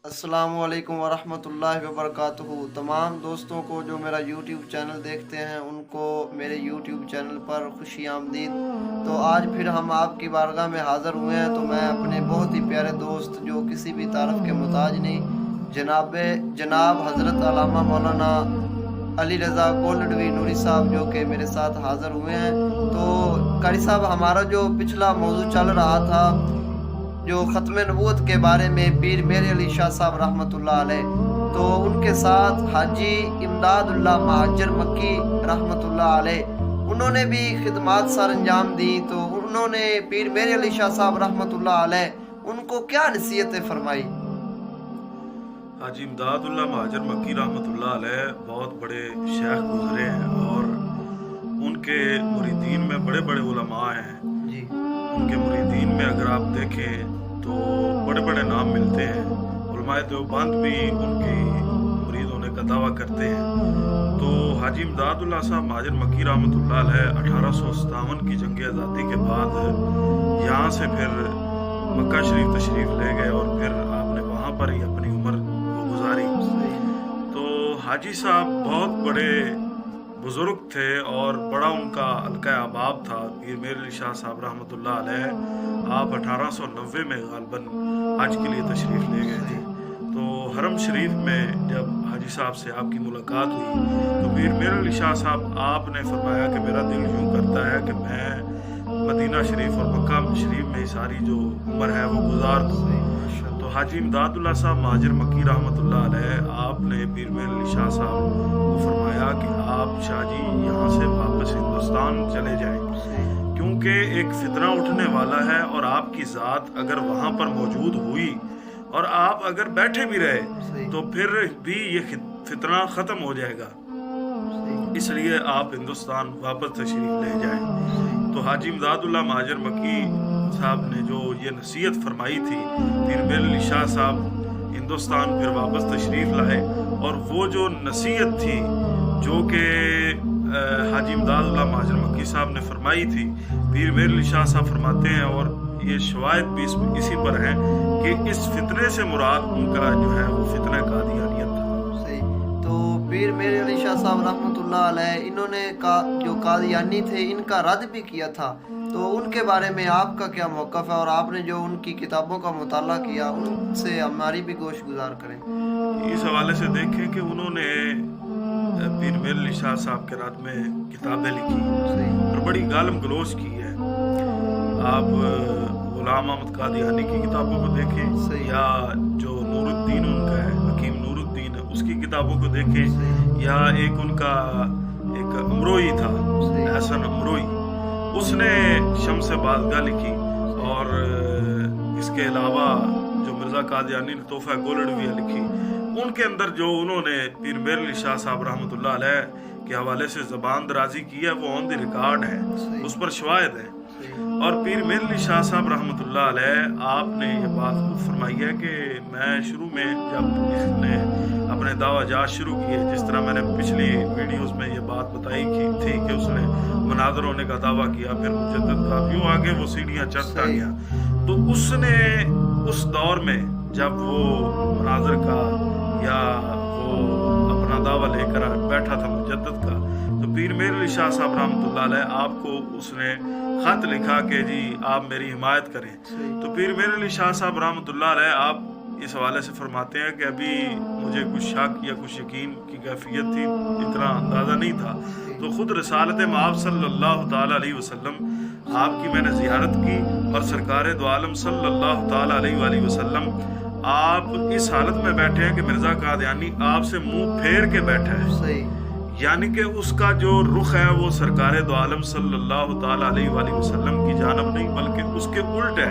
अस्सलामुअलैकुम वरहमतुल्लाहि वबरकातुहू। तमाम दोस्तों को जो मेरा यूट्यूब चैनल देखते हैं उनको मेरे यूट्यूब चैनल पर खुशी आमदीद। तो आज फिर हम आपकी बारगाह में हाज़िर हुए हैं। तो मैं अपने बहुत ही प्यारे दोस्त जो किसी भी तारफ़ के मुताज नहीं, जनाब हज़रत अल्लामा मौलाना अली रज़ा कोल्लडवी नूरी साहब जो कि मेरे साथ हाज़िर हुए हैं। तो कारी साहब, हमारा जो पिछला मौजू चल रहा था जो ख़त्म नबूवत के बारे में, पीर मेरे अली शाह साहब रहमतुल्लाह अलैह, तो उनके साथ हाजी इमदादुल्लाह महाजर मक्की रहमतुल्लाह अलैह, उन्होंने भी खिदमात सर अंजाम दी। तो उन्होंने पीर मेरे अली शाह साहब रहमतुल्लाह अलैह उनको क्या नसीहतें फरमाई? हाजी इमदादुल्लाह महाजर मक्की रहमतुल्लाह अलैह बहुत बड़े शेख गुजरे हैं और उनके मुरीदीन में बड़े बड़े उलमा हैं जी। उनके मुरीदीन में अगर आप देखें तो बड़े बड़े नाम मिलते हैं। उलमाए देवबंद भी उनकी मुरीद होने का दावा करते हैं। तो हाजी इमदादुल्लाह साहब महाजर मक्की रहमतुल्लाह अलैह 1857 की जंग आज़ादी के बाद यहाँ से फिर मक्का शरीफ तशरीफ़ ले गए और फिर आपने वहाँ पर ही अपनी उम्र गुजारी। तो हाजी साहब बहुत बड़े बुजुर्ग थे और बड़ा उनका हल्का अहबाब था। पीर मेरे अली शाह साहब रहमतुल्लाह अलैह आप 1890 में गालबन हज के लिए तशरीफ़ ले गए थे। तो हरम शरीफ में जब हाजी साहब से आपकी मुलाकात हुई तो पीर मेरे अली शाह साहब आपने फरमाया कि मेरा दिल यूँ करता है कि मैं मदीना शरीफ और मक्का शरीफ में सारी जो उम्र है वो गुजार दूँ। तो हाजी इमदादुल्लाह साहब महाजर मक्की रहमतुल्लाह अलैह आपने पीर मेरे अली शाह साहब को फरमाया कि आप शाह जी यहाँ से वापस हिंदुस्तान चले जाएं, क्योंकि एक फितना उठने वाला है और आपकी ज़ात अगर वहाँ पर मौजूद हुई और आप अगर बैठे भी रहे तो फिर भी ये फितना ख़त्म हो जाएगा, इसलिए आप हिंदुस्तान वापस तशरीफ़ ले जाएं। तो हाजी इमदादुल्लाह महाजर मक्की साहब ने जो ये नसीहत फरमाई थी, पीर मेरे अली शाह साहब हिंदुस्तान फिर वापस तशरीफ़ लाए और वो जो नसीहत थी जो कि हाजी इमदादुल्लाह महाजर मक्की साहब ने फरमाई थी, पीर मेरे अली शाह साहब फरमाते हैं और ये शवाहिद भी इसी पर हैं कि इस फितने से मुराद उनका जो है वो फितना कादियानियत था। सही। तो पीर मेरे अली शाह साहब रहमतुल्लाह अलैह इन्होंने जो कादियानी थे इनका रद्द भी किया था। तो उनके बारे में आपका क्या मौक़िफ़ है और आपने जो उनकी किताबों का मुताला किया उनसे हमारी भी गोश गुजार करें। इस हवाले से देखें कि उन्होंने पीर मेरे अली शाह साहब के रद्द में किताबें लिखी और बड़ी गालम गलोच की है। आप गुलाम अहमद कादियानी की किताबों को देखें या जो नूरुद्दीन उनका है, हकीम नूरुद्दीन, उसकी किताबों को देखें, या एक उनका एक अमरोई था, हसन अमरोई, उसने शम्स बाज़गाह लिखी। और इसके अलावा जो मिर्ज़ा कादियानी ने तोहफ़ा कोल्लडवी लिखी, उनके अंदर जो उन्होंने पीर मेरे अली शाह साहब रहमतुल्लाह अलैह के हवाले से ज़बान दराजी की है वो ऑन द रिकॉर्ड है, उस पर शवाहिद है। और पीर मेरे अली शाह साहब रहमतुल्लाह अलैह आपने ये बात फरमाई है कि मैं शुरू में जब इसने अपने दावा जात शुरू किए, जिस तरह मैंने पिछली वीडियोस में ये बात बताई थी कि उसने मुनाज़र होने का दावा किया, फिर मुजद्दिद का, यूँ आगे वो सीढ़ियाँ चढ़ता गया। तो उसने उस दौर में जब वो मुनाज़र का या वो अपना दावा लेकर बैठा था मुजद्दिद का, तो पीर मेरे अली शाह साहब रहमतुल्लाह अलैह आपको उसने ख़त लिखा कि जी आप मेरी हिमायत करें। तो पीर मेरे अली शाह साहब रहमतुल्लाह अलैह आप इस हवाले से फरमाते हैं कि अभी मुझे कुछ शक या कुछ यकीन की कैफियत थी, इतना अंदाज़ा नहीं था। तो ख़ुद रसालत मआब सल्लल्लाहु ताला अलैहि वसल्लम आपकी मैंने ज़ियारत की और सरकार दो आलम सल्लल्लाहु ताला अलैहि वसल्लम आप इस हालत में बैठे हैं कि मिर्ज़ा कादियानी आपसे मुंह फेर के बैठा है। सही। यानी कि उसका जो रुख है वो सरकार दो आलम सल्लल्लाहु ताला अलैहि वसल्लम की जानब नहीं बल्कि उसके उल्ट है।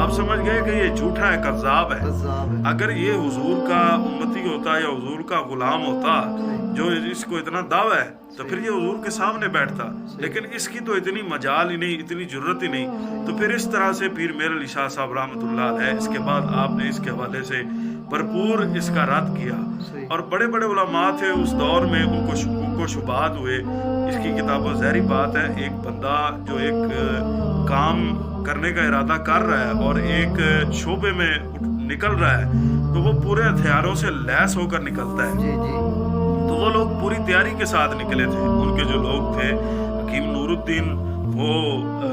आप समझ गए कि ये झूठा है, कज़्ज़ाब है। अगर ये हुजूर का उम्मती होता या हुजूर का गुलाम होता जो इसको इतना दावा है तो फिर ये हुजूर के सामने बैठता, लेकिन इसकी तो इतनी मजाल ही नहीं, इतनी जुर्रत ही नहीं। तो फिर इस तरह से पीर मेरे अली शाह साहब रहमतुल्लाह अलैह इसके बाद आपने इसके हवाले से भरपूर इसका रद्द किया और बड़े बड़े उलमा थे उस दौर में, उनको शुबहात हुए। इसकी किताबों ज़ाहिर बात है, एक बंदा जो एक काम करने का इरादा कर रहा है और एक शोबे में निकल रहा है तो वो पूरे हथियारों से लैस होकर निकलता है। जी जी तो वो लोग पूरी तैयारी के साथ निकले थे। उनके जो लोग थे, हकीम नूरुद्दीन, वो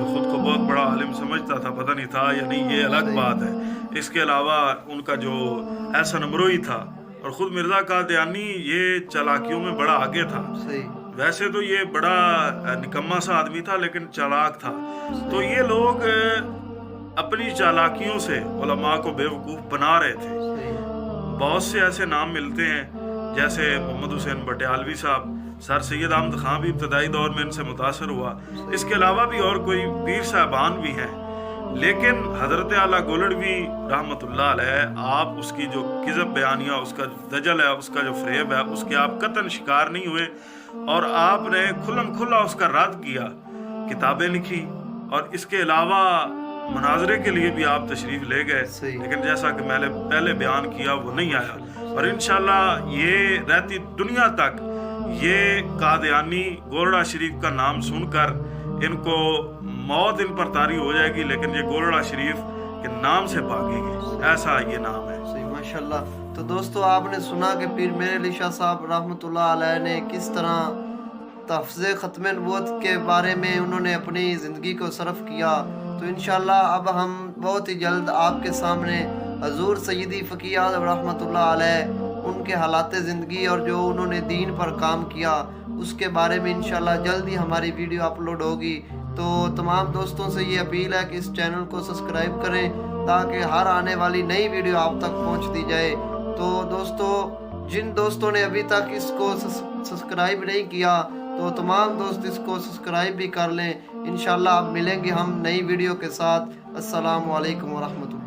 खुद को बहुत बड़ा आलिम समझता था, पता नहीं था या नहीं, ये अलग बात है। इसके अलावा उनका जो एहसन अमरोई था और खुद मिर्जा कादियानी, ये चालाकियों में बड़ा आगे था। सही। वैसे तो ये बड़ा निकम्मा सा आदमी था लेकिन चालाक था। तो ये लोग अपनी चालाकियों से उलमा को बेवकूफ़ बना रहे थे। सही। बहुत से ऐसे नाम मिलते हैं, जैसे मोहम्मद हुसैन बटियालवी साहब, सर सैयद अहमद खां भी इब्तदाई दौर में इनसे मुतासर हुआ। इसके अलावा भी और कोई पीर साहबान भी हैं। लेकिन हज़रत आला गोलड़वी रहमतुल्लाह अलैह, आप उसकी जो किज़ब बयानिया, उसका जो दजल है, उसका जो फ्रेब है, उसके आप कतन शिकार नहीं हुए और आपने खुल्लम खुल्ला उसका रद्द किया, किताबें लिखी, और इसके अलावा मनाजरे के लिए भी आप तशरीफ़ ले गए। लेकिन जैसा कि मैंने पहले बयान किया, वो नहीं आया। और इंशाल्लाह ये रहती दुनिया तक ये कादियानी गोरड़ा शरीफ का नाम सुनकर इनको मौत इन पर तारी हो जाएगी, लेकिन ये गोरड़ा शरीफ के नाम से भागेंगे। ऐसा ये नाम है। सही, माशाल्लाह। तो दोस्तों, आपने सुना कि पीर मेर अली शाह साहब रहमतुल्लाह अलैह ने किस तरह तहफ़्ज़े ख़त्म नबूवत के बारे में उन्होंने अपनी ज़िंदगी को सर्फ किया। तो इंशाल्लाह अब हम बहुत ही जल्द आपके सामने हजूर सैयदी फ़कीह आज़म रहमतुल्लाह अलैह, उनके हालात ज़िंदगी और जो उन्होंने दीन पर काम किया, उसके बारे में इंशाल्लाह जल्द ही हमारी वीडियो अपलोड होगी। तो तमाम दोस्तों से ये अपील है कि इस चैनल को सब्सक्राइब करें ताकि हर आने वाली नई वीडियो आप तक पहुंच दी जाए। तो दोस्तों, जिन दोस्तों ने अभी तक इसको सब्सक्राइब नहीं किया, तो तमाम दोस्त इसको सब्सक्राइब भी कर लें। इंशाल्लाह अब मिलेंगे हम नई वीडियो के साथ। अस्सलामु अलैकुम व रहमतुल्लाह।